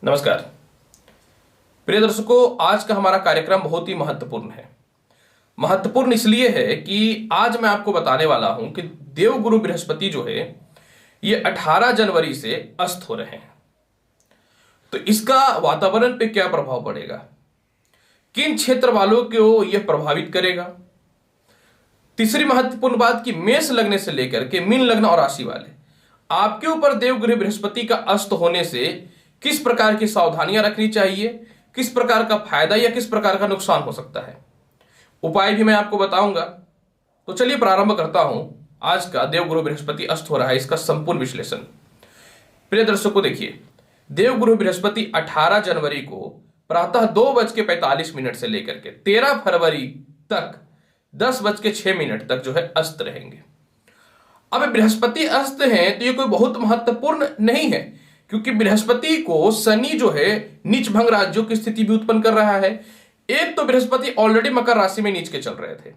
नमस्कार प्रिय दर्शकों, आज का हमारा कार्यक्रम बहुत ही महत्वपूर्ण है। महत्वपूर्ण इसलिए है कि आज मैं आपको बताने वाला हूं कि देवगुरु बृहस्पति जो है ये 18 जनवरी से अस्त हो रहे हैं। तो इसका वातावरण पे क्या प्रभाव पड़ेगा, किन क्षेत्र वालों को यह प्रभावित करेगा। तीसरी महत्वपूर्ण बात कि मेष लगने से लेकर के मीन लग्न और राशि वाले आपके ऊपर देवगुरु बृहस्पति का अस्त होने से किस प्रकार की सावधानियां रखनी चाहिए, किस प्रकार का फायदा या किस प्रकार का नुकसान हो सकता है, उपाय भी मैं आपको बताऊंगा। तो चलिए प्रारंभ करता हूं आज का देवगुरु बृहस्पति अस्त हो रहा है इसका संपूर्ण विश्लेषण। प्रिय दर्शकों, देखिए देवगुरु बृहस्पति 18 जनवरी को प्रातः 2:45 से लेकर के 13 फरवरी तक 10:06 तक जो है अस्त रहेंगे। अब बृहस्पति अस्त है तो ये कोई बहुत महत्वपूर्ण नहीं है, क्योंकि बृहस्पति को शनि जो है नीच भंग राज्यों की स्थिति भी उत्पन्न कर रहा है। एक तो बृहस्पति ऑलरेडी मकर राशि में नीच के चल रहे थे,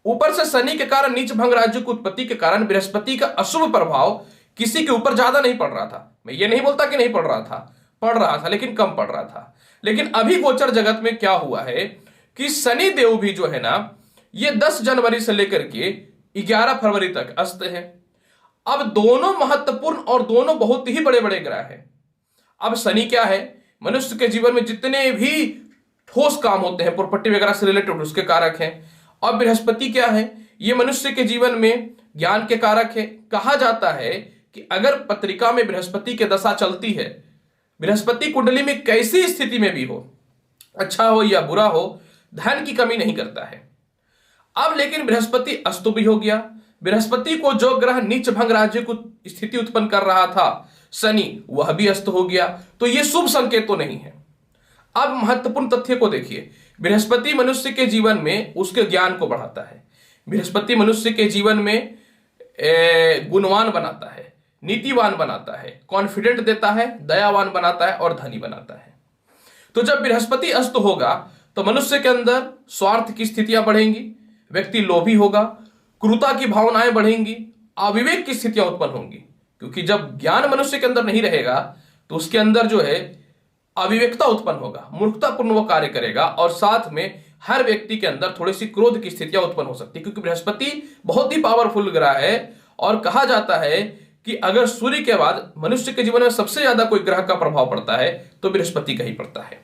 ऊपर से शनि के कारण नीच भंग राज्यों की उत्पत्ति के कारण बृहस्पति का अशुभ प्रभाव किसी के ऊपर ज्यादा नहीं पड़ रहा था। मैं ये नहीं बोलता कि नहीं पड़ रहा था, पड़ रहा था लेकिन कम पड़ रहा था। लेकिन अभी गोचर जगत में क्या हुआ है कि शनि देव भी जो है ना ये 10 जनवरी से लेकर के 11 फरवरी तक अस्त है। अब दोनों महत्वपूर्ण और दोनों बहुत ही बड़े बड़े ग्रह हैं। अब शनि क्या है, मनुष्य के जीवन में जितने भी ठोस काम होते हैं प्रॉपर्टी वगैरह से रिलेटेड उसके कारक हैं। और बृहस्पति क्या है, ये मनुष्य के जीवन में ज्ञान के कारक है। कहा जाता है कि अगर पत्रिका में बृहस्पति की दशा चलती है, बृहस्पति कुंडली में कैसी स्थिति में भी हो, अच्छा हो या बुरा हो, धन की कमी नहीं करता है। अब लेकिन बृहस्पति अस्त भी हो गया। बृहस्पति को जो ग्रह नीच भंग राज्य को स्थिति उत्पन्न कर रहा था शनि, वह भी अस्त हो गया। तो यह शुभ संकेत तो नहीं है। अब महत्वपूर्ण तथ्य को देखिए, बृहस्पति मनुष्य के जीवन में उसके ज्ञान को बढ़ाता है। बृहस्पति मनुष्य के जीवन में गुणवान बनाता है, नीतिवान बनाता है, कॉन्फिडेंट देता है, दयावान बनाता है और धनी बनाता है। तो जब बृहस्पति अस्त होगा तो मनुष्य के अंदर स्वार्थ की स्थितियां बढ़ेंगी, व्यक्ति लोभी होगा, क्रूरता की भावनाएं बढ़ेंगी, अविवेक की स्थितियां उत्पन्न होंगी। क्योंकि जब ज्ञान मनुष्य के अंदर नहीं रहेगा तो उसके अंदर जो है अविवेकता उत्पन्न होगा, मूर्खतापूर्ण वो कार्य करेगा और साथ में हर व्यक्ति के अंदर थोड़ी सी क्रोध की स्थितियां उत्पन्न हो सकती है। क्योंकि बृहस्पति बहुत ही पावरफुल ग्रह है और कहा जाता है कि अगर सूर्य के बाद मनुष्य के जीवन में सबसे ज्यादा कोई ग्रह का प्रभाव पड़ता है तो बृहस्पति का ही पड़ता है।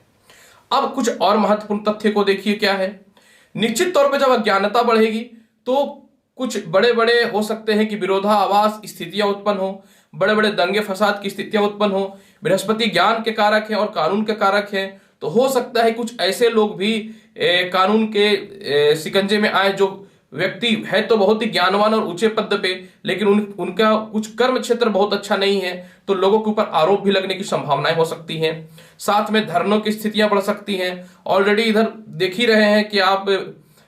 अब कुछ और महत्वपूर्ण तथ्य को देखिए क्या है। निश्चित तौर पर जब अज्ञानता बढ़ेगी तो कुछ बड़े बड़े हो सकते हैं कि विरोधाभास स्थितियां उत्पन्न हो, बड़े बड़े दंगे फसाद की स्थितियां उत्पन्न हो। बृहस्पति ज्ञान के कारक हैं और कानून के कारक हैं, तो हो सकता है कुछ ऐसे लोग भी कानून के शिकंजे में आए जो व्यक्ति है तो बहुत ही ज्ञानवान और ऊंचे पद पे, लेकिन उनका कुछ कर्म क्षेत्र बहुत अच्छा नहीं है, तो लोगों के ऊपर आरोप भी लगने की संभावनाएं हो सकती हैं। साथ में धरनों की स्थितियां बढ़ सकती हैं। ऑलरेडी इधर देख ही रहे हैं कि आप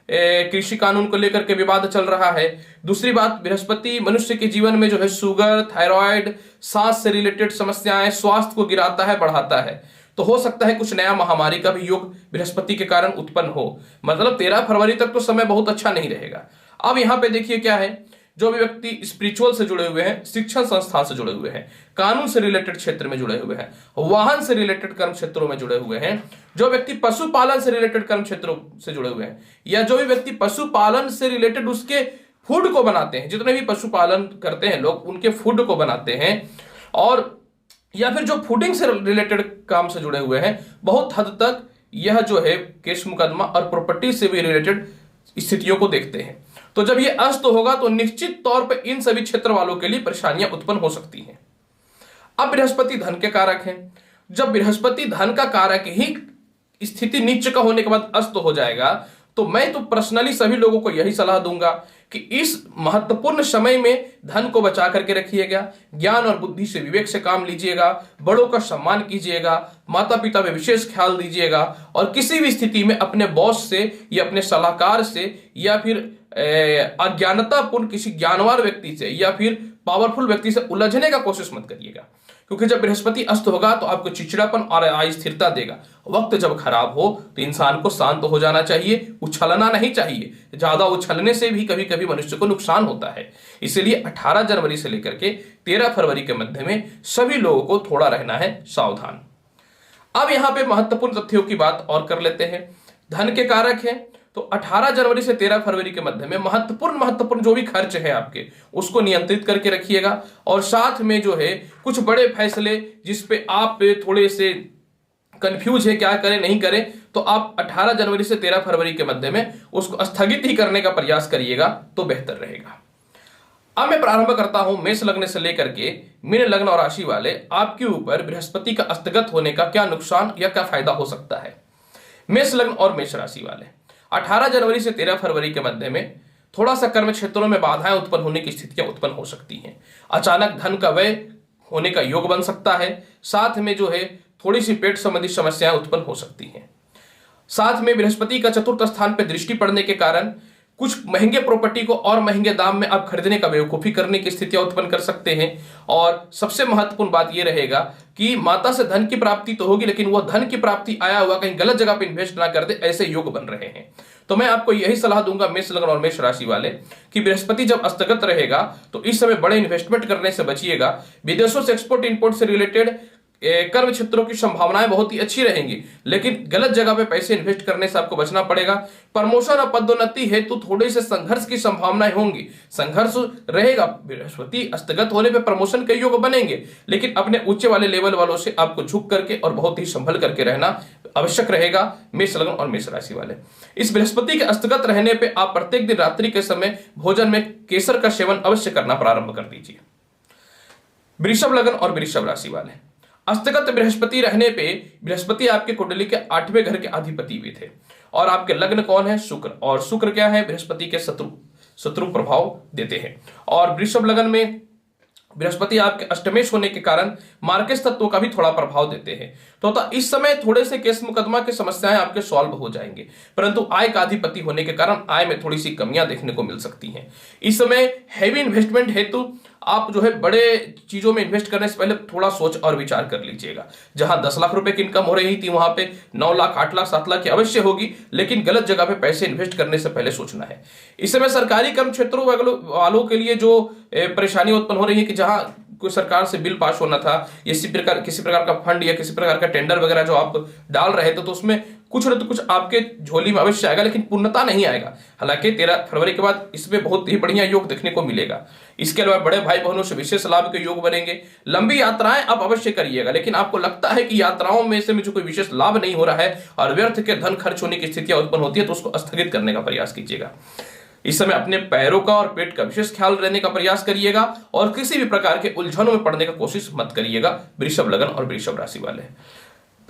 कृषि कानून को लेकर के विवाद चल रहा है। दूसरी बात, बृहस्पति मनुष्य के जीवन में जो है शुगर, थायराइड, सांस से रिलेटेड समस्याएं, स्वास्थ्य को गिराता है, बढ़ाता है। तो हो सकता है कुछ नया महामारी का भी योग बृहस्पति के कारण उत्पन्न हो। मतलब 13 फरवरी तक तो समय बहुत अच्छा नहीं रहेगा। अब यहां पे देखिए क्या है, जो भी व्यक्ति स्पिरिचुअल से जुड़े हुए हैं, शिक्षण संस्थान से जुड़े हुए हैं, कानून से रिलेटेड क्षेत्र में जुड़े हुए हैं, वाहन से रिलेटेड कर्म क्षेत्रों में जुड़े हुए हैं, जो व्यक्ति पशुपालन से रिलेटेड कर्म क्षेत्रों से जुड़े हुए हैं, या जो भी व्यक्ति पशुपालन से रिलेटेड उसके फूड को बनाते हैं, जितने भी पशुपालन करते हैं लोग उनके फूड को बनाते हैं, और या फिर जो फूडिंग से रिलेटेड काम से जुड़े हुए हैं, बहुत हद तक यह जो है केस मुकदमा और प्रॉपर्टी से भी रिलेटेड स्थितियों को देखते हैं। तो जब यह अस्त होगा तो निश्चित तौर पर इन सभी क्षेत्र वालों के लिए परेशानियां उत्पन्न हो सकती हैं। अब बृहस्पति धन के कारक हैं। जब बृहस्पति धन का कारक ही स्थिति नीच का होने के बाद अस्त हो जाएगा, तो मैं तो पर्सनली सभी लोगों को यही सलाह दूंगा कि इस महत्वपूर्ण समय में धन को बचा करके रखिएगा, ज्ञान और बुद्धि से, विवेक से काम लीजिएगा, बड़ों का सम्मान कीजिएगा, माता पिता पे विशेष ख्याल दीजिएगा, और किसी भी स्थिति में अपने बॉस से या अपने सलाहकार से या फिर अज्ञानतापूर्ण किसी ज्ञानवान व्यक्ति से या फिर पावरफुल व्यक्ति से उलझने का कोशिश मत करिएगा। क्योंकि जब बृहस्पति अस्त होगा तो आपको चिड़चिड़ापन और अस्थिरता देगा। वक्त जब खराब हो तो इंसान को शांत हो जाना चाहिए, उछलना नहीं चाहिए। ज्यादा उछलने से भी कभी कभी मनुष्य को नुकसान होता है। इसलिए 18 जनवरी से लेकर के 13 फरवरी के मध्य में सभी लोगों को थोड़ा रहना है सावधान। अब यहां पे महत्वपूर्ण तथ्यों की बात और कर लेते हैं। धन के कारक हैं, तो 18 जनवरी से 13 फरवरी के मध्य में महत्वपूर्ण जो भी खर्च है आपके, उसको नियंत्रित करके रखिएगा। और साथ में जो है कुछ बड़े फैसले जिस पे आप थोड़े से कंफ्यूज है क्या करें नहीं करें, तो आप 18 जनवरी से 13 फरवरी के मध्य में उसको स्थगित ही करने का प्रयास करिएगा तो बेहतर रहेगा। अब मैं प्रारंभ करता हूं मेष लग्न से लेकर के मीन लग्न और राशि वाले आपके ऊपर बृहस्पति का अस्तगत होने का क्या नुकसान या क्या फायदा हो सकता है। मेष लग्न और मेष राशि वाले 18 जनवरी से 13 फरवरी के मध्य में थोड़ा सा कर्म क्षेत्रों में बाधाएं उत्पन्न होने की स्थितियां उत्पन्न हो सकती हैं। अचानक धन का व्यय होने का योग बन सकता है। साथ में जो है थोड़ी सी पेट संबंधी समस्याएं उत्पन्न हो सकती हैं। साथ में बृहस्पति का चतुर्थ स्थान पर दृष्टि पड़ने के कारण कुछ महंगे प्रॉपर्टी को और महंगे दाम में आप खरीदने का बेवकूफी करने की स्थितियां उत्पन्न कर सकते हैं। और सबसे महत्वपूर्ण बात यह रहेगा कि माता से धन की प्राप्ति तो होगी, लेकिन वह धन की प्राप्ति आया हुआ कहीं गलत जगह पर इन्वेस्ट ना कर दे, ऐसे योग बन रहे हैं। तो मैं आपको यही सलाह दूंगा मेष लग्न और मेष राशि वाले कि बृहस्पति जब अस्तगत रहेगा तो इस समय बड़े इन्वेस्टमेंट करने से बचिएगा। विदेशों से एक्सपोर्ट इंपोर्ट से रिलेटेड कर्म क्षेत्रों की संभावनाएं बहुत ही अच्छी रहेंगी, लेकिन गलत जगह पे पैसे इन्वेस्ट करने से आपको बचना पड़ेगा। प्रमोशन और पदोन्नति हेतु थोड़े से संघर्ष की संभावनाएं होंगी, संघर्ष रहेगा। बृहस्पति अस्तगत होने पे प्रमोशन के योग बनेंगे, लेकिन अपने उच्च वाले लेवल वालों से आपको झुक करके और बहुत ही संभल करके रहना आवश्यक रहेगा मेष लग्न और मेष राशि वाले। इस बृहस्पति के अस्तगत रहने पर आप प्रत्येक दिन रात्रि के समय भोजन में केसर का सेवन अवश्य करना प्रारंभ कर दीजिए। वृषभ लग्न और वृषभ राशि वाले अस्तगत बृहस्पति रहने पे बृहस्पति आपके कुंडली के 8वें घर के अधिपति भी थे और आपके लग्न कौन है? शुक्र। और शुक्र क्या है? बृहस्पति के शत्रु प्रभाव देते हैं। और वृषभ लग्न में बृहस्पति आपके अष्टमेश होने के कारण मार्केश तत्वों का भी थोड़ा प्रभाव देते हैं। तो इस समय थोड़े से केस मुकदमा की समस्याएं आपके सॉल्व हो जाएंगे, परंतु आय का अधिपति होने के कारण आय में थोड़ी सी कमियां देखने को मिल सकती हैं। इस समय हैवी इन्वेस्टमेंट हेतु आप जो है बड़े चीजों में इन्वेस्ट करने से पहले थोड़ा सोच और विचार कर लीजिएगा। जहां 10 लाख रुपए की इनकम हो रही थी वहां पे 9 लाख 8 लाख 7 लाख की अवश्य होगी, लेकिन गलत जगह पे पैसे इन्वेस्ट करने से पहले सोचना है। इस समय सरकारी कर्म क्षेत्रों वालों के लिए जो परेशानी उत्पन्न हो रही है कि जहां कोई सरकार से बिल पास होना था, किसी प्रकार का फंड या किसी प्रकार का टेंडर वगैरह जो आप डाल रहे थे, तो उसमें कुछ न तो कुछ आपके झोली में अवश्य आएगा, लेकिन पूर्णता नहीं आएगा। हालांकि 13 फरवरी के बाद इसमें बहुत ही बढ़िया योग देखने को मिलेगा। इसके अलावा बड़े भाई बहनों से विशेष लाभ के योग बनेंगे। लंबी यात्राएं आप अवश्य करिएगा, लेकिन आपको लगता है कि यात्राओं में से मुझे कोई विशेष लाभ नहीं हो रहा है और व्यर्थ के धन खर्च होने की स्थितियां उत्पन्न होती है, तो उसको स्थगित करने का प्रयास कीजिएगा। इस समय अपने पैरों का और पेट का विशेष ख्याल रखने का प्रयास करिएगा और किसी भी प्रकार के उलझनों में पड़ने का कोशिश मत करिएगा वृषभ लग्न और वृषभ राशि वाले।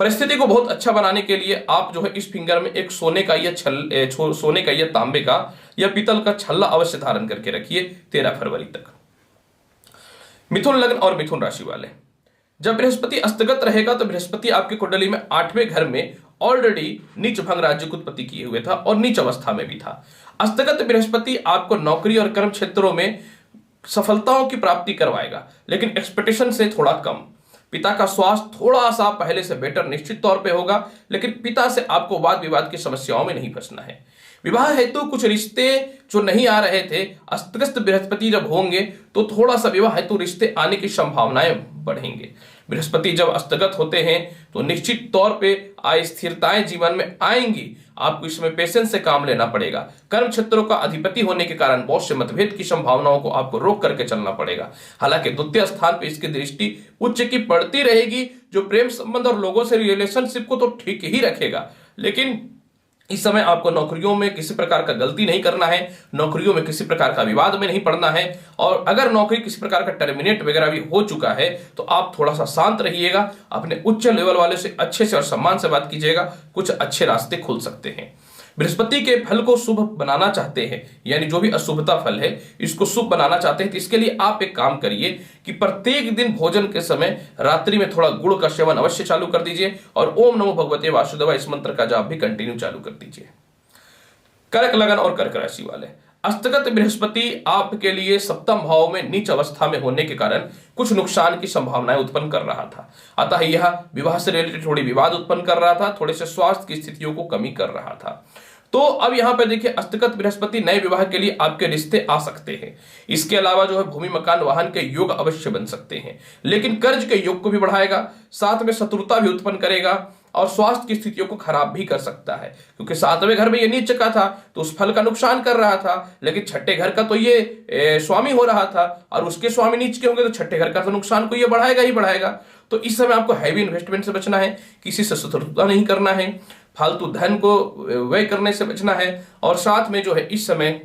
परिस्थिति को बहुत अच्छा बनाने के लिए आप जो है इस फिंगर में एक सोने का या तांबे का या पीतल का छल्ला अवश्य धारण करके रखिए 13 फरवरी तक। मिथुन लग्न और मिथुन राशि वाले जब बृहस्पति अस्तगत रहेगा तो बृहस्पति आपकी कुंडली में 8वें घर में ऑलरेडी नीच भंग राज्य की उत्पत्ति किए हुए था और नीच अवस्था में भी था। अस्तगत बृहस्पति आपको नौकरी और कर्म क्षेत्रों में सफलताओं की प्राप्ति करवाएगा, लेकिन एक्सपेक्टेशन से थोड़ा कम। पिता का स्वास्थ्य थोड़ा सा पहले से बेटर निश्चित तौर पे होगा, लेकिन पिता से आपको वाद विवाद की समस्याओं में नहीं फंसना है। विवाह हेतु कुछ रिश्ते जो नहीं आ रहे थे, अस्तगत बृहस्पति जब होंगे तो थोड़ा सा विवाह हेतु रिश्ते आने की संभावनाएं बढ़ेंगे। बृहस्पति जब अस्तगत होते हैं तो निश्चित तौर पे अस्थिरताएं जीवन में आएंगी। आपको इसमें पेशेंस से काम लेना पड़ेगा। कर्म क्षेत्रों का अधिपति होने के कारण बहुत से मतभेद की संभावनाओं को आपको रोक करके चलना पड़ेगा। हालांकि द्वितीय स्थान पे इसकी दृष्टि उच्च की पड़ती रहेगी, जो प्रेम संबंध और लोगों से रिलेशनशिप को तो ठीक ही रखेगा, लेकिन इस समय आपको नौकरियों में किसी प्रकार का गलती नहीं करना है, नौकरियों में किसी प्रकार का विवाद में नहीं पड़ना है। और अगर नौकरी किसी प्रकार का टर्मिनेट वगैरह भी हो चुका है तो आप थोड़ा सा शांत रहिएगा, अपने उच्च लेवल वाले से अच्छे से और सम्मान से बात कीजिएगा, कुछ अच्छे रास्ते खुल सकते हैं। बृहस्पति के फल को शुभ बनाना चाहते हैं, यानी जो भी अशुभता फल है इसको शुभ बनाना चाहते हैं, तो इसके लिए आप एक काम करिए कि प्रत्येक दिन भोजन के समय रात्रि में थोड़ा गुड़ का सेवन अवश्य चालू कर दीजिए और ओम नमो भगवते वासुदेवाय इस मंत्र का जाप भी कंटिन्यू चालू कर दीजिए। कर्क लगन और कर्क राशि वाले अस्तगत बृहस्पति आपके लिए सप्तम भाव में नीच अवस्था में होने के कारण कुछ नुकसान की संभावनाएं उत्पन्न कर रहा था। अतः यह विवाह से रिलेटेड थोड़ी विवाद उत्पन्न कर रहा था, थोड़े से स्वास्थ्य की स्थितियों को कमी कर रहा था। तो अब यहां पर देखिए अस्तगत बृहस्पति नए विवाह के लिए आपके रिश्ते आ सकते हैं। इसके अलावा जो है भूमि मकान वाहन के योग अवश्य बन सकते हैं, लेकिन कर्ज के योग को भी बढ़ाएगा, साथ में शत्रुता भी उत्पन्न करेगा। और स्वास्थ्य की स्थितियों को खराब भी कर सकता है, क्योंकि सातवें घर में ये नीच का था तो उस फल का नुकसान कर रहा था, लेकिन छठे घर का तो ये स्वामी हो रहा था और उसके स्वामी नीच के होंगे तो छठे घर का तो नुकसान को ये बढ़ाएगा ही बढ़ाएगा। तो इस समय आपको हैवी इन्वेस्टमेंट से बचना है, किसी से शत्रुता नहीं करना है, फालतू धन को व्यय करने से बचना है, और साथ में जो है इस समय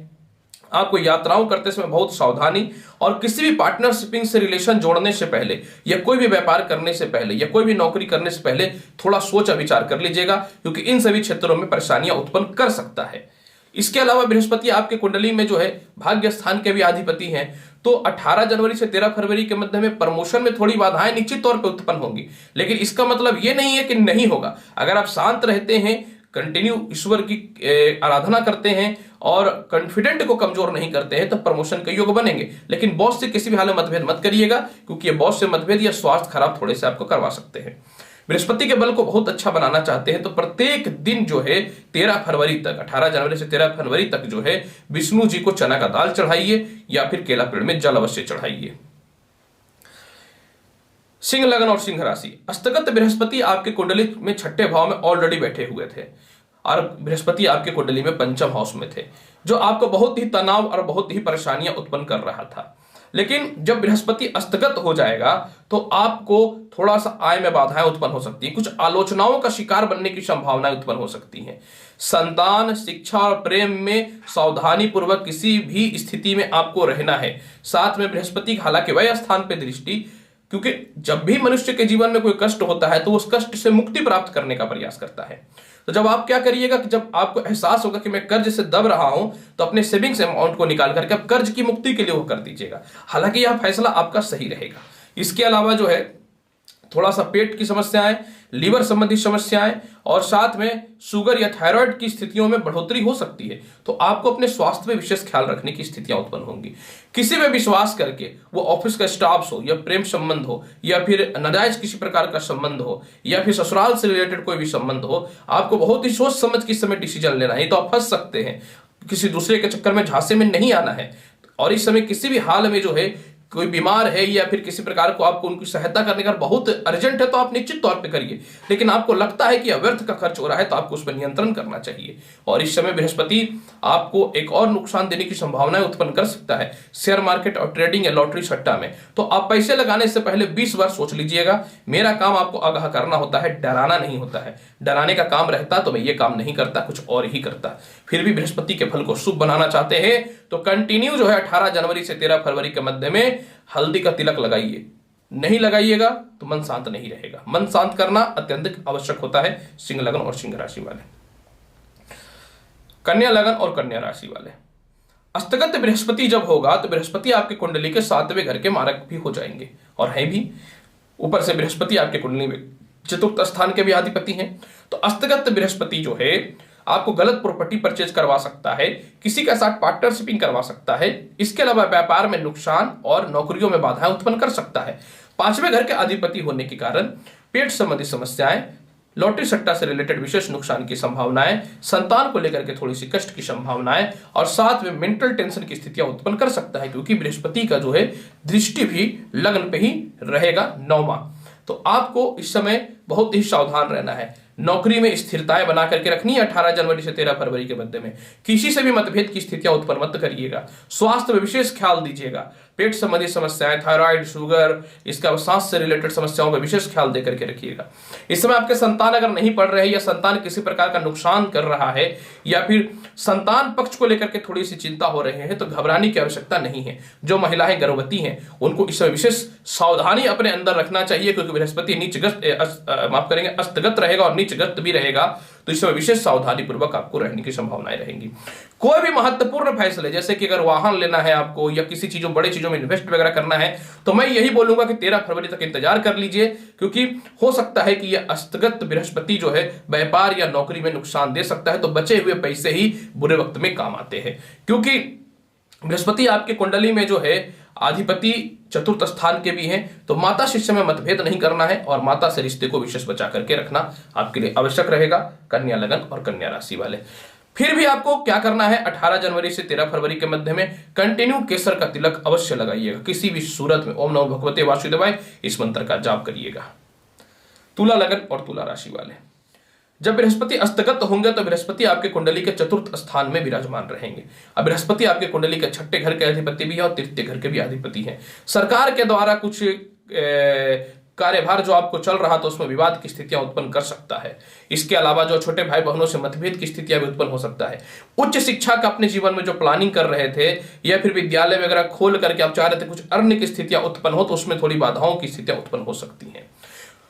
आपको यात्राओं करते समय बहुत सावधानी, और किसी भी पार्टनरशिपिंग से रिलेशन जोड़ने से पहले या कोई भी व्यापार करने से पहले या कोई भी नौकरी करने से पहले थोड़ा सोच विचार कर लीजिएगा, क्योंकि इन सभी क्षेत्रों में परेशानियां उत्पन्न कर सकता है। इसके अलावा बृहस्पति आपके कुंडली में जो है भाग्य स्थान के भी अधिपति हैं, तो 18 जनवरी से 13 फरवरी के मध्य में प्रमोशन में थोड़ी बाधाएं निश्चित तौर पर उत्पन्न होंगी, लेकिन इसका मतलब यह नहीं है कि नहीं होगा। अगर आप शांत रहते हैं, कंटिन्यू ईश्वर की आराधना करते हैं और कॉन्फिडेंट को कमजोर नहीं करते हैं, तो प्रमोशन के योग बनेंगे। लेकिन बॉस से किसी भी हाल में मतभेद मत करिएगा, क्योंकि ये बॉस से मतभेद या स्वास्थ्य खराब थोड़े से आपको करवा सकते हैं। बृहस्पति के बल को बहुत अच्छा बनाना चाहते हैं तो प्रत्येक दिन जो है 13 फरवरी तक, 18 जनवरी से 13 फरवरी तक जो है विष्णु जी को चना का दाल चढ़ाइए या फिर केला पेड़ में जल अवश्य चढ़ाइए। सिंह लगन और सिंह राशि, अस्तगत बृहस्पति आपके कुंडली में छठे भाव में ऑलरेडी बैठे हुए थे और बृहस्पति आपके कुंडली में पंचम हाउस में थे, जो आपको बहुत ही तनाव और बहुत ही परेशानियां उत्पन्न कर रहा था। लेकिन जब बृहस्पति अस्तगत हो जाएगा तो आपको थोड़ा सा आय में बाधाएं उत्पन्न हो सकती हैं, कुछ आलोचनाओं का शिकार बनने की संभावनाएं उत्पन्न हो सकती हैं। संतान, शिक्षा और प्रेम में सावधानी पूर्वक किसी भी स्थिति में आपको रहना है। साथ में बृहस्पति हालांकि वह स्थान पर दृष्टि, क्योंकि जब भी मनुष्य के जीवन में कोई कष्ट होता है तो उस कष्ट से मुक्ति प्राप्त करने का प्रयास करता है। तो जब आप क्या करिएगा कि जब आपको एहसास होगा कि मैं कर्ज से दब रहा हूं, तो अपने सेविंग्स अमाउंट को निकाल करके आप कर्ज की मुक्ति के लिए वो कर दीजिएगा। हालांकि यह फैसला आपका सही रहेगा। इसके अलावा जो है थोड़ा सा पेट की समस्याएं, लीवर संबंधी समस्याएं और साथ में शुगर या थायराइड की स्थितियों में बढ़ोतरी हो सकती है, तो आपको अपने स्वास्थ्य में विशेष ख्याल रखने की स्थितियां उत्पन्न होंगी। किसी में विश्वास करके, वो ऑफिस का स्टाफ हो या प्रेम संबंध हो या फिर नाजायज किसी प्रकार का संबंध हो या फिर ससुराल से रिलेटेड कोई भी संबंध हो, आपको बहुत ही सोच समझ के समय डिसीजन लेना है, तो आप फंस सकते हैं। किसी दूसरे के चक्कर में झांसे में नहीं आना है। और इस समय किसी भी हाल में जो है कोई बीमार है या फिर किसी प्रकार को आपको उनकी सहायता करने का बहुत अर्जेंट है, तो आप निश्चित तौर पे करिए। लेकिन आपको लगता है कि अव्यर्थ का खर्च हो रहा है तो आपको उस पर नियंत्रण करना चाहिए। और इस समय बृहस्पति आपको एक और नुकसान देने की संभावनाएं उत्पन्न कर सकता है शेयर मार्केट और ट्रेडिंग या लॉटरी सट्टा में। तो आप पैसे लगाने से पहले 20 बार सोच लीजिएगा। मेरा काम आपको आगाह करना होता है, डराना नहीं होता है। डराने का काम रहता तो मैं ये काम नहीं करता, कुछ और ही करता। फिर भी बृहस्पति के फल को शुभ बनाना चाहते हैं तो कंटिन्यू जो है 18 जनवरी से 13 फरवरी के मध्य में हल्दी का तिलक लगाइए। नहीं लगाइएगा तो मन शांत नहीं रहेगा। मन शांत करना अत्यंत आवश्यक होता है सिंह लगन और सिंह राशि वाले। कन्या लगन और कन्या राशि वाले, अस्तगत बृहस्पति जब होगा तो बृहस्पति आपके कुंडली के 7वें घर के मारक भी हो जाएंगे और है भी। ऊपर से बृहस्पति आपके कुंडली में चतुर्थ स्थान के भी अधिपति हैं। तो अस्तगत बृहस्पति जो है आपको गलत प्रॉपर्टी परचेज करवा सकता है, किसी के साथ पार्टनरशिपिंग करवा सकता है। इसके अलावा व्यापार में नुकसान और नौकरियों में बाधाएं उत्पन्न कर सकता है। 5वें घर के अधिपति होने के कारण पेट संबंधी समस्याएं, लॉटरी सट्टा से रिलेटेड विशेष नुकसान की संभावनाएं, संतान को लेकर के थोड़ी सी कष्ट की संभावनाएं और साथ में मेंटल टेंशन की स्थितियां उत्पन्न कर सकता है, क्योंकि बृहस्पति का जो है दृष्टि भी लग्न पे ही रहेगा 9वां। तो आपको इस समय बहुत ही सावधान रहना है। नौकरी में स्थिरताएं बना करके रखनी है 18 जनवरी से 13 फरवरी के मध्य में। किसी से भी मतभेद की स्थितियां उत्पन्न मत करिएगा। स्वास्थ्य में विशेष ख्याल दीजिएगा। पेट संबंधी समस्याएं, थायराइड, शुगर, इसका सांस से रिलेटेड समस्याओं पर विशेष ख्याल देकर के रखिएगा। इस समय आपके संतान अगर नहीं पढ़ रहे या संतान किसी प्रकार का नुकसान कर रहा है या फिर संतान पक्ष को लेकर के थोड़ी सी चिंता हो रहे हैं, तो घबराने की आवश्यकता नहीं है। जो महिलाएं गर्भवती हैं उनको इस समय विशेष सावधानी अपने अंदर रखना चाहिए, क्योंकि बृहस्पति माफ करेंगे अस्तगत रहेगा और नीचगत भी रहेगा। तो इस समय विशेष सावधानी पूर्वक आपको रहने की संभावनाएं रहेंगी। कोई भी महत्वपूर्ण फैसले, जैसे कि अगर वाहन लेना है आपको या किसी चीजों बड़ी चीजों में इन्वेस्ट वगैरह करना है, तो मैं यही बोलूंगा कि 13 फरवरी तक इंतजार कर लीजिए, क्योंकि हो सकता है कि यह अस्तगत बृहस्पति जो है व्यापार या नौकरी में नुकसान दे सकता है। तो बचे हुए पैसे ही बुरे वक्त में काम आते हैं, क्योंकि बृहस्पति आपके कुंडली में जो है अधिपति चतुर्थ स्थान के भी हैं। तो माता शिष्य में मतभेद नहीं करना है और माता से रिश्ते को विशेष बचा करके रखना आपके लिए आवश्यक रहेगा कन्या लगन और कन्या राशि वाले। फिर भी आपको क्या करना है, 18 जनवरी से 13 फरवरी के मध्य में कंटिन्यू केसर का तिलक अवश्य लगाइएगा। किसी भी सूरत में ओम नमो भगवते वासुदेवाय इस मंत्र का जाप करिएगा। तुला लगन और तुला राशि वाले, जब बृहस्पति अस्तगत होंगे तो बृहस्पति आपके कुंडली के चतुर्थ स्थान में विराजमान रहेंगे। अब बृहस्पति आपके कुंडली के छठे घर के अधिपति भी है और तृतीय घर के भी अधिपति हैं। सरकार के द्वारा कुछ कार्यभार जो आपको चल रहा तो उसमें विवाद की स्थितियां उत्पन्न कर सकता है। इसके अलावा जो छोटे भाई बहनों से मतभेद की स्थितियां भी उत्पन्न हो सकता है। उच्च शिक्षा का अपने जीवन में जो प्लानिंग कर रहे थे या फिर विद्यालय वगैरह खोल करके आप चाह रहे थे कुछ अर्न की स्थितियां उत्पन्न हो तो उसमें थोड़ी बाधाओं की स्थितियां उत्पन्न हो सकती हैं।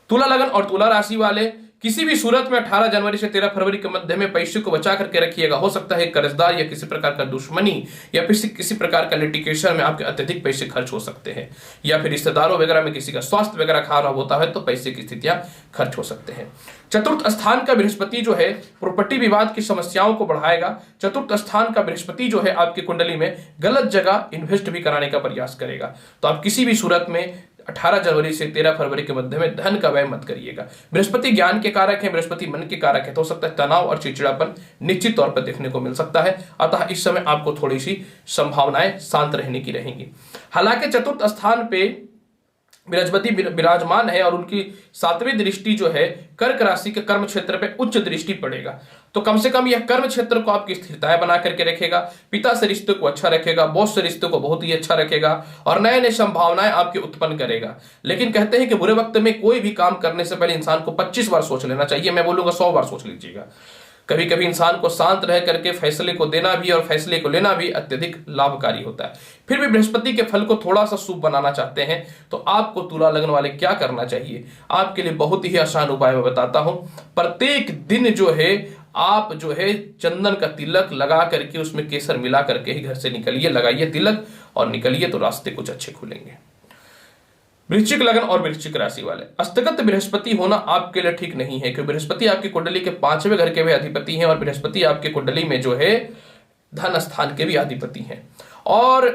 तुला लगन और तुला राशि वाले किसी भी सूरत में 18 जनवरी से 13 फरवरी के मध्य में पैसे को बचा करके रखिएगा। हो सकता है कर्जदार या किसी प्रकार का दुश्मनी या फिर किसी प्रकार का लिटिगेशन में आपके अत्यधिक पैसे खर्च हो सकते हैं, या फिर रिश्तेदारों वगैरह में किसी का स्वास्थ्य वगैरह खराब होता है तो पैसे की स्थितियां खर्च हो सकते हैं। चतुर्थ स्थान का बृहस्पति जो है प्रॉपर्टी विवाद की समस्याओं को बढ़ाएगा। चतुर्थ स्थान का बृहस्पति जो है आपकी कुंडली में गलत जगह इन्वेस्ट भी कराने का प्रयास करेगा। तो आप किसी भी सूरत में 18 जनवरी से 13 फरवरी के मध्य में धन का व्यय मत करिएगा। बृहस्पति ज्ञान के कारक है, बृहस्पति मन के कारक है, तो हो सकता है तनाव और चिड़चिड़ापन निश्चित तौर पर देखने को मिल सकता है। अतः इस समय आपको थोड़ी सी संभावनाएं शांत रहने की रहेंगी। हालांकि चतुर्थ स्थान पे बृहस्पति विराजमान है और उनकी 7वीं दृष्टि जो है कर्क राशि के कर्म क्षेत्र पे उच्च दृष्टि पड़ेगा, तो कम से कम यह कर्म क्षेत्र को आपकी स्थिरताएं बना करके रखेगा। पिता से रिश्ते को अच्छा रखेगा, बॉस से रिश्ते को बहुत ही अच्छा रखेगा और नए नए संभावनाएं आपके उत्पन्न करेगा। लेकिन कहते हैं कि बुरे वक्त में कोई भी काम करने से पहले इंसान को 25 बार सोच लेना चाहिए। मैं बोलूंगा 100 बार सोच लीजिएगा। कभी कभी इंसान को शांत रह करके फैसले को देना भी और फैसले को लेना भी अत्यधिक लाभकारी होता है। फिर भी बृहस्पति के फल को थोड़ा सा शुभ बनाना चाहते हैं तो आपको तुला लगन वाले क्या करना चाहिए, आपके लिए बहुत ही आसान उपाय मैं बताता हूं। प्रत्येक दिन जो है आप जो है चंदन का तिलक लगा करके उसमें केसर मिला करके ही घर से निकलिए, लगाइए तिलक और निकलिए तो रास्ते कुछ अच्छे खुलेंगे। वृश्चिक लगन और वृश्चिक राशि वाले, अस्तगत बृहस्पति होना आपके लिए ठीक नहीं है, क्योंकि बृहस्पति आपकी कुंडली के 5वें घर के भी अधिपति हैं और बृहस्पति आपकी कुंडली में जो है धन स्थान के भी अधिपति हैं और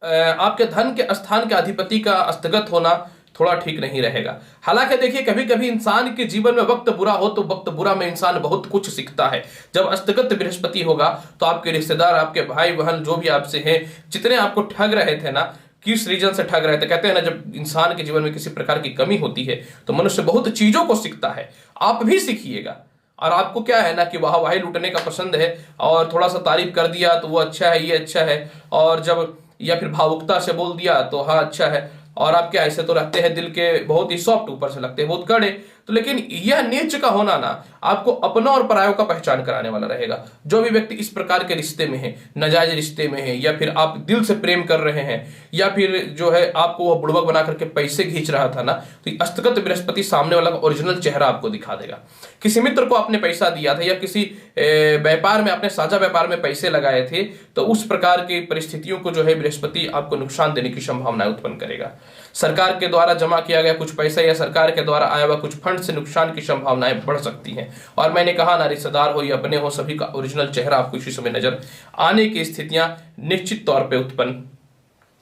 आपके धन के स्थान के अधिपति का अस्तगत होना थोड़ा ठीक नहीं रहेगा। हालांकि देखिए कभी कभी इंसान के जीवन में वक्त बुरा हो तो वक्त बुरा में इंसान बहुत कुछ सीखता है। जब अस्तगत बृहस्पति होगा तो आपके रिश्तेदार, आपके भाई बहन जो भी आपसे हैं, जितने आपको ठग रहे थे ना, किस रीजन से ठग रहे थे, कहते हैं ना जब इंसान के जीवन में किसी प्रकार की कमी होती है तो मनुष्य बहुत चीजों को सीखता है। आप भी सीखिएगा और आपको क्या है ना कि वाहवाही लूटने का पसंद है और थोड़ा सा तारीफ कर दिया तो वो अच्छा है, ये अच्छा है, और जब या फिर भावुकता से बोल दिया तो हाँ अच्छा है, और आप क्या ऐसे तो रहते हैं दिल के बहुत ही सॉफ्ट, ऊपर से लगते हैं बहुत कड़े। तो लेकिन यह नीच का होना ना आपको अपनों और परायों का पहचान कराने वाला रहेगा। जो भी व्यक्ति इस प्रकार के रिश्ते में है, नाजायज रिश्ते में है, या फिर आप दिल से प्रेम कर रहे हैं, या फिर जो है आपको वो बुड़बक बना करके पैसे खींच रहा था ना, तो अस्तगत बृहस्पति सामने वाला का ओरिजिनल चेहरा आपको दिखा देगा। किसी मित्र को आपने पैसा दिया था या किसी व्यापार में, अपने साझा व्यापार में पैसे लगाए थे, तो उस प्रकार की परिस्थितियों को जो है बृहस्पति आपको नुकसान देने की संभावना उत्पन्न करेगा। सरकार के द्वारा जमा किया गया कुछ पैसा या सरकार के द्वारा आया हुआ कुछ फंड से नुकसान की संभावनाएं बढ़ सकती हैं। और मैंने कहा ना, रिश्तेदार हो या अपने हो, सभी का ओरिजिनल चेहरा आपको इसी समय नजर आने की स्थितियां निश्चित तौर पे उत्पन्न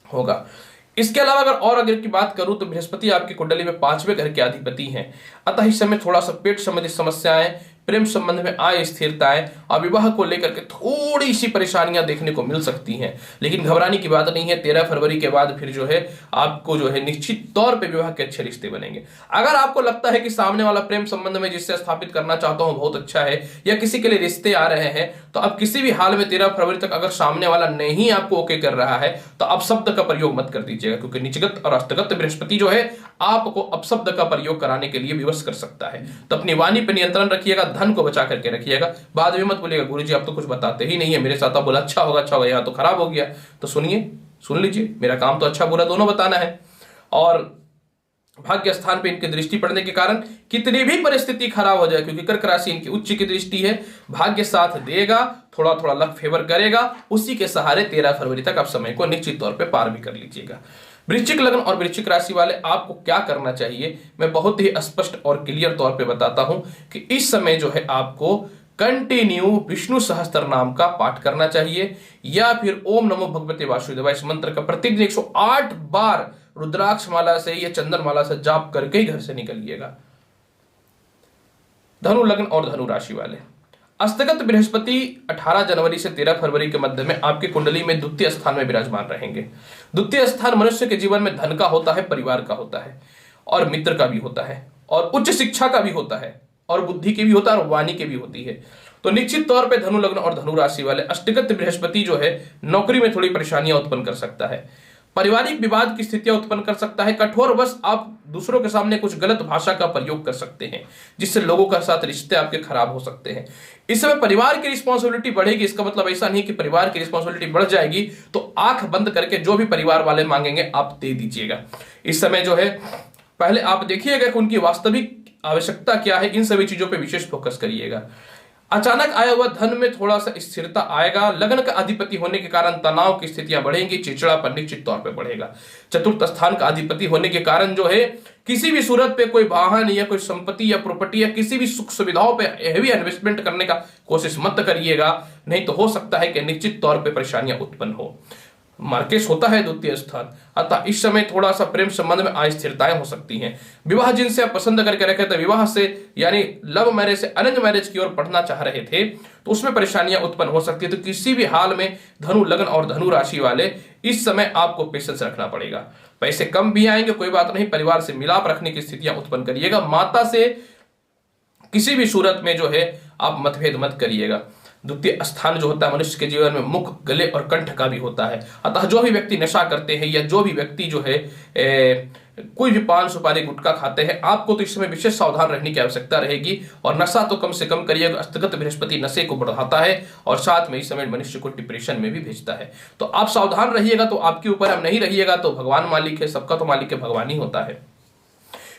होगा। इसके अलावा अगर की बात करूं तो बृहस्पति आपकी कुंडली में 5वें घर के अधिपति हैं। अतः इस समय थोड़ा सा पेट संबंधी समस्याएं, प्रेम संबंध में आय स्थिरताएं और विवाह को लेकर के थोड़ी सी परेशानियां देखने को मिल सकती हैं, लेकिन घबराने की बात नहीं है। 13 फरवरी के बाद फिर जो है आपको जो है निश्चित तौर पे विवाह के अच्छे रिश्ते बनेंगे। अगर आपको लगता है कि सामने वाला प्रेम संबंध में जिससे स्थापित करना चाहता हूं बहुत अच्छा है या किसी के लिए रिश्ते आ रहे हैं, तो अब किसी भी हाल में 13 फरवरी तक अगर सामने वाला नहीं आपको ओके कर रहा है तो अपशब्द का प्रयोग मत कर दीजिएगा, क्योंकि निचगत और अस्तगत बृहस्पति जो है आपको अपशब्द का प्रयोग कराने के लिए विवश कर सकता है। तो अपनी वाणी पर नियंत्रण रखिएगा, धन को बचा करके रखिएगा। बाद में मत बोलिएगा गुरुजी आप तो कुछ बताते ही नहीं है मेरे साथ, आप बोला अच्छा होगा यहाँ तो खराब हो गया। तो सुन लीजिए, मेरा काम तो अच्छा बुरा दोनों बताना है। और भाग्य स्थान पे इनकी दृष्टि पड़ने के कारण कितनी भी परिस्थिति खराब हो जाए, क्योंकि कर्क राशि इनकी उच्च की दृष्टि है, भाग्य साथ देगा, थोड़ा थोड़ा लक फेवर करेगा, उसी के सहारे 13 फरवरी तक आप समय को निश्चित तौर पे पार भी कर लीजिएगा। वृश्चिक लग्न और वृश्चिक राशि वाले आपको क्या करना चाहिए मैं बहुत ही स्पष्ट और क्लियर तौर पे बताता हूं कि इस समय जो है आपको कंटिन्यू विष्णु सहस्त्र नाम का पाठ करना चाहिए, या फिर ओम नमो भगवते वासुदेवाय इस मंत्र का प्रतिदिन 108 बार रुद्राक्ष माला से या चंदन माला से जाप करके ही घर से निकलिएगा। धनु लग्न और धनु राशि वाले, अस्तगत बृहस्पति 18 जनवरी से 13 फरवरी के मध्य में आपकी कुंडली में द्वितीय स्थान में विराजमान रहेंगे। द्वितीय स्थान मनुष्य के जीवन में धन का होता है, परिवार का होता है और मित्र का भी होता है और उच्च शिक्षा का भी होता है। और बुद्धि की भी होता है और वाणी की भी होती है। तो निश्चित तौर पे धनु लग्न और धनु राशि वाले अष्टगत बृहस्पति जो है नौकरी में थोड़ी परेशानियां उत्पन्न कर सकता है, पारिवारिक विवाद की स्थितियां उत्पन्न कर सकता है, कठोर बस आप दूसरों के सामने कुछ गलत भाषा का प्रयोग कर सकते हैं जिससे लोगों के साथ रिश्ते आपके खराब हो सकते हैं। इस समय परिवार की रिस्पॉन्सिबिलिटी बढ़ेगी, इसका मतलब ऐसा नहीं कि परिवार की रिस्पॉन्सिबिलिटी बढ़ जाएगी तो आंख बंद करके जो भी परिवार वाले मांगेंगे आप दे दीजिएगा। इस समय जो है पहले आप देखिएगा कि उनकी वास्तविक आवश्यकता क्या है, इन सभी चीजों पर विशेष फोकस करिएगा। अचानक आया हुआ धन में थोड़ा सा स्थिरता आएगा, लग्न का अधिपति होने के कारण तनाव की स्थितियां बढ़ेंगी, चिड़चिड़ापन निश्चित तौर पे बढ़ेगा। चतुर्थ स्थान का अधिपति होने के कारण जो है किसी भी सूरत पे कोई वाहन या कोई संपत्ति या प्रॉपर्टी या किसी भी सुख सुविधाओं पे हेवी इन्वेस्टमेंट करने का कोशिश मत करिएगा, नहीं तो हो सकता है कि निश्चित तौर पे परेशानियां उत्पन्न हो। मार्केश होता है द्वितीय स्थान, अतः इस समय थोड़ा सा प्रेम संबंध में अस्थिरताएं हो सकती हैं। विवाह जिनसे आप पसंद करके रखे थे, विवाह से यानी लव मैरिज से अरेंज मैरिज की ओर बढ़ना चाह रहे थे तो उसमें परेशानियां उत्पन्न हो सकती है। तो किसी भी हाल में धनु लग्न और धनु राशि वाले इस समय आपको पेशेंस रखना पड़ेगा। पैसे कम भी आएंगे कोई बात नहीं, परिवार से मिलाप रखने की स्थितियां उत्पन्न करिएगा। माता से किसी भी सूरत में जो है आप मतभेद मत करिएगा। द्वितीय स्थान जो होता है मनुष्य के जीवन में मुख, गले और कंठ का भी होता है, अतः जो भी व्यक्ति नशा करते हैं या जो भी व्यक्ति जो है कोई भी पान सुपारी गुटखा खाते हैं, आपको तो इस समय विशेष सावधान रहने की आवश्यकता रहेगी और नशा तो कम से कम करिएगा। अष्टगत बृहस्पति नशे को बढ़ाता है और साथ में इस समय मनुष्य को डिप्रेशन में भी भेजता है, तो आप सावधान रहिएगा। तो आपके ऊपर अब नहीं रहिएगा तो भगवान मालिक है, सबका तो मालिक है भगवान ही होता है।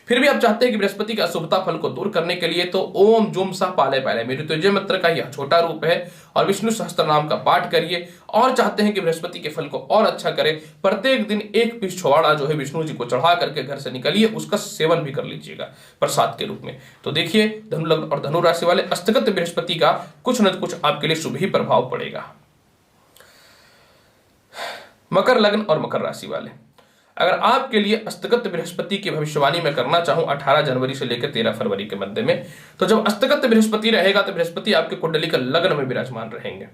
फिर भी आप चाहते हैं कि बृहस्पति के अशुभता फल को दूर करने के लिए तो ओम जुम सह पाले पाले मृत्युंजय मंत्र का यह छोटा रूप है और विष्णु सहस्त्र नाम का पाठ करिए। और चाहते हैं कि बृहस्पति के फल को और अच्छा करें, प्रत्येक दिन एक पीस छुआड़ा जो है विष्णु जी को चढ़ा करके घर से निकलिए, उसका सेवन भी कर लीजिएगा प्रसाद के रूप में। तो देखिए धनु लग्न और धनु राशि वाले अष्टगत बृहस्पति का कुछ न कुछ आपके लिए शुभ ही प्रभाव पड़ेगा। मकर लग्न और मकर राशि वाले, अगर आपके लिए अष्टगत बृहस्पति की भविष्यवाणी मैं करना चाहूं 18 जनवरी से लेकर 13 फरवरी के मध्य में, तो जब अष्टगत बृहस्पति रहेगा तो बृहस्पति आपके कुंडली का लग्न में विराजमान रहेंगे।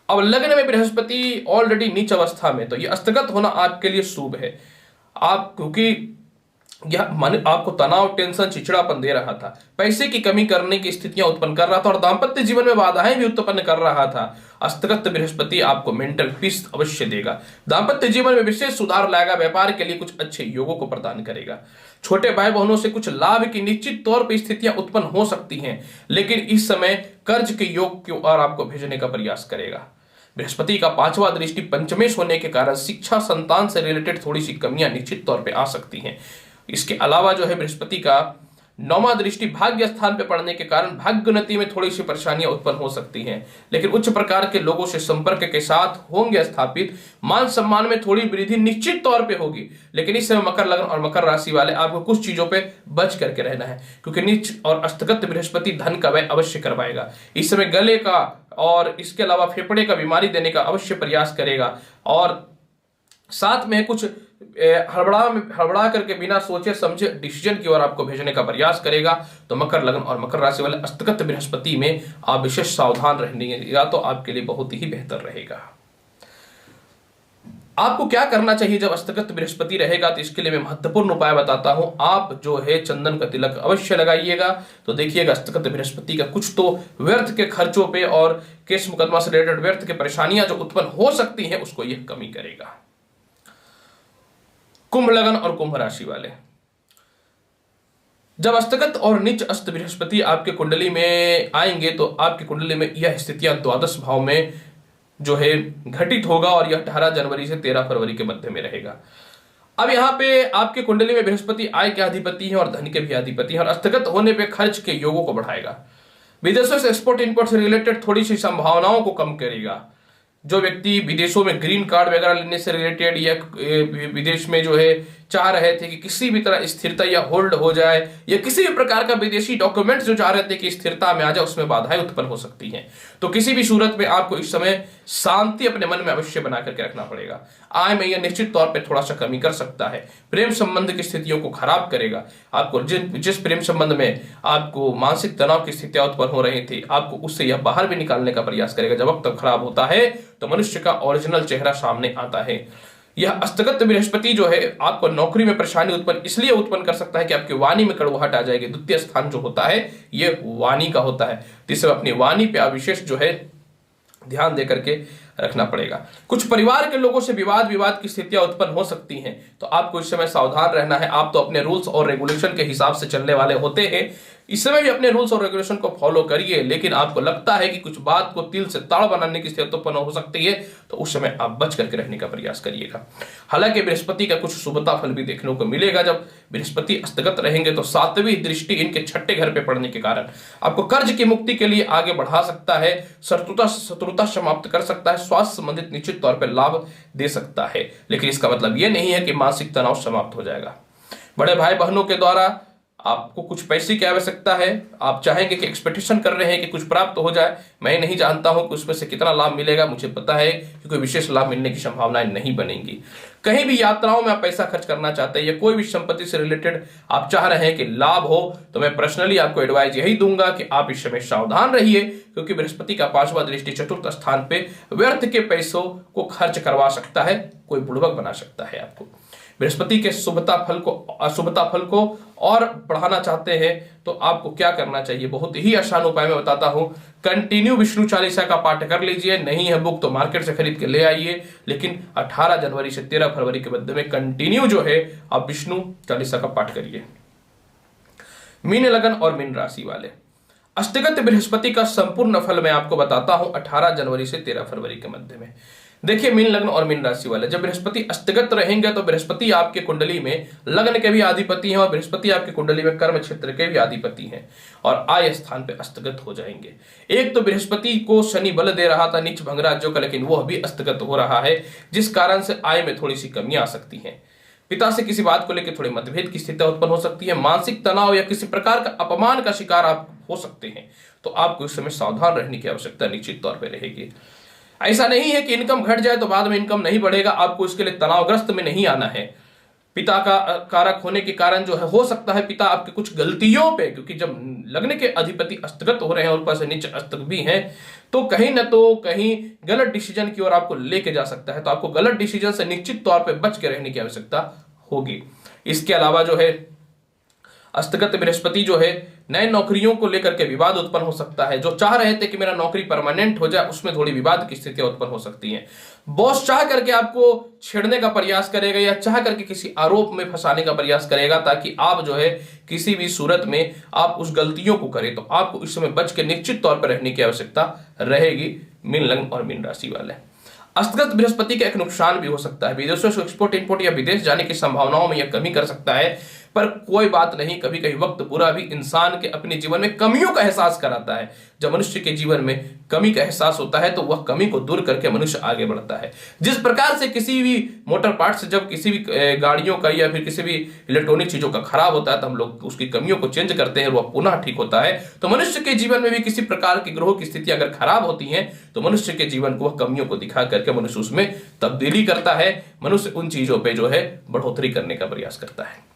अब लग्न में बृहस्पति ऑलरेडी नीच अवस्था में, तो ये अष्टगत होना आपके लिए शुभ है। आप क्योंकि यह आपको तनाव, टेंशन, चिड़चिड़ापन दे रहा था, पैसे की कमी करने की स्थितियां उत्पन्न कर रहा था और दाम्पत्य जीवन में बाधाएं भी उत्पन्न कर रहा था। अष्टगत बृहस्पति आपको मेंटल पीस अवश्य देगा, दाम्पत्य जीवन में विशेष सुधार लाएगा, व्यापार के लिए कुछ अच्छे योगों को प्रदान करेगा। छोटे भाई बहनों से कुछ लाभ की निश्चित तौर पर स्थितियां उत्पन्न हो सकती हैं, लेकिन इस समय कर्ज के योग की ओर आपको भेजने का प्रयास करेगा। बृहस्पति का 5वां दृष्टि पंचमेश होने के कारण शिक्षा, संतान से रिलेटेड थोड़ी सी कमियां निश्चित तौर पर आ सकती हैं। इसके अलावा जो है बृहस्पति का 9वां दृष्टि भाग्य स्थान पे पड़ने के कारण भाग्योन्नति में थोड़ी सी परेशानियां उत्पन्न हो सकती हैं, लेकिन उच्च प्रकार के लोगों से संपर्क के साथ होंगे स्थापित, मान सम्मान में थोड़ी वृद्धि निश्चित तौर पे होगी। लेकिन इस समय मकर लग्न और मकर राशि वाले आपको कुछ चीजों पे बच करके रहना है, क्योंकि नीच और अष्टगत बृहस्पति धन का व्यय अवश्य करवाएगा। इस समय गले का और इसके अलावा फेफड़े का बीमारी देने का अवश्य प्रयास करेगा और साथ में कुछ हड़बड़ा करके बिना सोचे समझे डिसीजन की ओर आपको भेजने का प्रयास करेगा। तो मकर लग्न और मकर राशि वाले अष्टगत बृहस्पति में आप विशेष सावधान रहने तो आपके लिए बहुत ही बेहतर रहेगा। आपको क्या करना चाहिए जब अष्टगत बृहस्पति रहेगा, तो इसके लिए मैं महत्वपूर्ण उपाय बताता हूं। आप जो है चंदन का तिलक अवश्य लगाइएगा। तो देखिएगा अष्टगत बृहस्पति का कुछ तो व्यर्थ के खर्चों पे और केस मुकदमा से रिलेटेड व्यर्थ के परेशानियां जो उत्पन्न हो सकती हैं उसको यह कमी करेगा। कुंभ लग्न और कुंभ राशि वाले, जब अष्टगत और नीच अष्ट बृहस्पति आपके कुंडली में आएंगे तो आपकी कुंडली में यह स्थितियां द्वादश भाव में जो है घटित होगा और यह 18 जनवरी से 13 फरवरी के मध्य में रहेगा। अब यहाँ पे आपके कुंडली में बृहस्पति आय के अधिपति हैं और धन के भी अधिपति हैं और अष्टगत होने पे खर्च के योगों को बढ़ाएगा। विदेशों से एक्सपोर्ट इंपोर्ट से रिलेटेड थोड़ी सी संभावनाओं को कम करेगा। जो व्यक्ति विदेशों में ग्रीन कार्ड वगैरह लेने से रिलेटेड या विदेश में जो है चाह रहे थे कि किसी भी तरह स्थिरता या होल्ड हो जाए या किसी भी प्रकार का विदेशी डॉक्यूमेंट जो चाह रहे थे कि स्थिरता में आ जाए, उसमें बाधाएं उत्पन्न हो सकती हैं। तो किसी भी सूरत में आपको इस समय शांति अपने मन में अवश्य बना करके रखना पड़ेगा। आय में यह निश्चित तौर पर थोड़ा सा कमी कर सकता है, प्रेम संबंध की स्थितियों को खराब करेगा। आपको जिस प्रेम संबंध में आपको मानसिक तनाव की स्थितियां उत्पन्न हो रही थी, आपको उससे यह बाहर भी निकालने का प्रयास करेगा। जब वक्त खराब होता है तो मनुष्य का ओरिजिनल चेहरा सामने आता है। यह अस्तगत बृहस्पति जो है आपको नौकरी में परेशानी इसलिए उत्पन्न कर सकता है कि आपकी वाणी में कड़वाहट आ जाएगी। द्वितीय स्थान जो होता है यह वाणी का होता है, तो इसमें अपनी वाणी पे विशेष जो है ध्यान दे करके रखना पड़ेगा। कुछ परिवार के लोगों से विवाद की स्थितियां उत्पन्न हो सकती हैं, तो आपको इस समय सावधान रहना है। आप तो अपने रूल्स और रेगुलेशन के हिसाब से चलने वाले होते हैं, इस समय भी अपने रूल्स और रेगुलेशन को फॉलो करिए, लेकिन आपको लगता है कि कुछ बात को तिल से ताड़ बनाने की स्थिति उत्पन्न हो सकती है, तो उस समय आप बच करके रहने का प्रयास करिएगा। हालांकि बृहस्पति का कुछ शुभता फल भी देखने को मिलेगा। जब बृहस्पति अस्तगत रहेंगे तो 7वीं दृष्टि इनके 6ठे घर पे पड़ने के कारण आपको कर्ज की मुक्ति के लिए आगे बढ़ा सकता है, शत्रुता समाप्त कर सकता है, स्वास्थ्य संबंधित निश्चित तौर पर लाभ दे सकता है। लेकिन इसका मतलब यह नहीं है कि मानसिक तनाव समाप्त हो जाएगा। बड़े भाई बहनों के द्वारा आपको कुछ पैसे की आवश्यकता है, आप चाहेंगे कि एक्सपेक्टेशन कर रहे हैं कि कुछ प्राप्त हो जाए। मैं नहीं जानता हूं कि उसमें से कितना लाभ मिलेगा, मुझे पता है कि कोई विशेष लाभ मिलने की संभावनाएं नहीं बनेंगी। कहीं भी यात्राओं में आप पैसा खर्च करना चाहते हैं या कोई भी संपत्ति से रिलेटेड आप चाह रहे हैं कि लाभ हो, तो मैं पर्सनली आपको एडवाइस यही दूंगा कि आप इस समय सावधान रहिए, क्योंकि बृहस्पति का 5वां दृष्टि 4th स्थान पे व्यर्थ के पैसों को खर्च करवा सकता है, कोई बुड़बक बना सकता है आपको। बृहस्पति के अशुभता फल को और बढ़ाना चाहते हैं तो आपको क्या करना चाहिए, बहुत ही आसान उपाय मैं बताता हूं। कंटिन्यू विष्णु चालीसा का पाठ कर लीजिए, नहीं है बुक तो मार्केट से खरीद के ले आइए, लेकिन 18 जनवरी से 13 फरवरी के मध्य में कंटिन्यू जो है आप विष्णु चालीसा का पाठ करिए। मीन लगन और मीन राशि वाले, अष्टगत बृहस्पति का संपूर्ण फल मैं आपको बताता हूं 18 जनवरी से 13 फरवरी के मध्य में। देखिए, मीन लग्न और मीन राशि वाले, जब बृहस्पति अष्टगत रहेंगे तो बृहस्पति आपके कुंडली में लग्न के भी अधिपति हैं और बृहस्पति आपके कुंडली में कर्म क्षेत्र के भी अधिपति हैं और आय स्थान पे अस्तगत हो जाएंगे। एक तो बृहस्पति को शनि बल दे रहा था नीच भंग राज्यों का, लेकिन वह भी अस्तगत हो रहा है, जिस कारण से आय में थोड़ी सी कमियां आ सकती हैं। पिता से किसी बात को लेकर थोड़े मतभेद की स्थिति उत्पन्न हो सकती है। मानसिक तनाव या किसी प्रकार का अपमान का शिकार आप हो सकते हैं, तो आपको इस समय सावधान रहने की आवश्यकता निश्चित तौर पर रहेगी। ऐसा नहीं है कि इनकम घट जाए तो बाद में इनकम नहीं बढ़ेगा, आपको इसके लिए तनावग्रस्त में नहीं आना है। पिता का कारक होने के कारण जो है हो सकता है पिता आपके कुछ गलतियों पे, क्योंकि जब लग्न के अधिपति अस्तगत हो रहे हैं और ऊपर से नीच अस्तक भी हैं, तो कहीं न तो कहीं गलत डिसीजन की ओर आपको लेके जा सकता है, तो आपको गलत डिसीजन से निश्चित तौर पे बच के रहने की आवश्यकता होगी। इसके अलावा जो है अस्तगत बृहस्पति जो है नए नौकरियों को लेकर के विवाद उत्पन्न हो सकता है। जो चाह रहे थे कि मेरा नौकरी परमानेंट हो जाए, उसमें थोड़ी विवाद की स्थितियां उत्पन्न हो सकती हैं। बॉस चाह करके आपको छेड़ने का प्रयास करेगा या चाह करके किसी आरोप में फंसाने का प्रयास करेगा, ताकि आप जो है किसी भी सूरत में आप उस गलतियों को करें, तो आपको इस समय बच के निश्चित तौर पर रहने की आवश्यकता रहेगी। मीन लग्न और मीन राशि वाले, अस्तगत बृहस्पति का एक नुकसान भी हो सकता है। विदेशों से एक्सपोर्ट इंपोर्ट या विदेश जाने की संभावनाओं में यह कमी कर सकता है, पर कोई बात नहीं, कभी कभी वक्त बुरा भी इंसान के अपने जीवन में कमियों का एहसास कराता है। जब मनुष्य के जीवन में कमी का एहसास होता है तो वह कमी को दूर करके मनुष्य आगे बढ़ता है। जिस प्रकार से किसी भी मोटर पार्ट से जब किसी भी गाड़ियों का या फिर किसी भी इलेक्ट्रॉनिक चीजों का खराब होता है तो हम लोग उसकी कमियों को चेंज करते हैं, वह पुनः ठीक होता है। तो मनुष्य के जीवन में भी किसी प्रकार की ग्रहों की स्थिति अगर खराब होती है तो मनुष्य के जीवन को वह कमियों को दिखा करके मनुष्य उसमें तब्दीली करता है, मनुष्य उन चीजों पर जो है बढ़ोतरी करने का प्रयास करता है।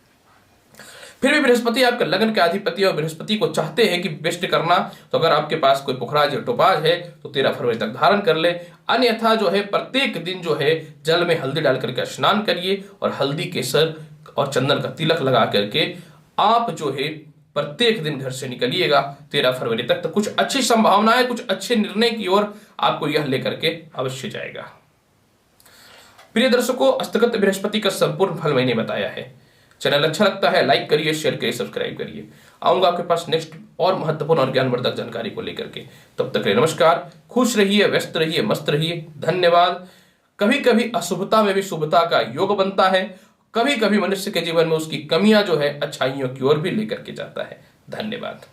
फिर भी बृहस्पति आपके लग्न के अधिपति और बृहस्पति को चाहते हैं कि बेस्ट करना, तो अगर आपके पास कोई पुखराज या टोपाज है तो 13 फरवरी तक धारण कर ले। अन्यथा जो है प्रत्येक दिन जो है जल में हल्दी डाल करके स्नान करिए और हल्दी केसर और चंदन का तिलक लगा करके आप जो है प्रत्येक दिन घर से निकलिएगा 13 फरवरी तक। तो कुछ अच्छी संभावनाएं, कुछ अच्छे निर्णय की ओर आपको यह लेकर के अवश्य जाएगा। प्रिय दर्शकों, अस्तगत बृहस्पति का संपूर्ण फल मैंने बताया है। चैनल अच्छा लगता है लाइक करिए, शेयर करिए, सब्सक्राइब करिए। आऊंगा आपके पास नेक्स्ट और महत्वपूर्ण और ज्ञानवर्धक जानकारी को लेकर के। तब तक नमस्कार, खुश रहिए, व्यस्त रहिए, मस्त रहिए, धन्यवाद। कभी कभी अशुभता में भी शुभता का योग बनता है, कभी कभी मनुष्य के जीवन में उसकी कमियां जो है अच्छाइयों की ओर भी लेकर के जाता है। धन्यवाद।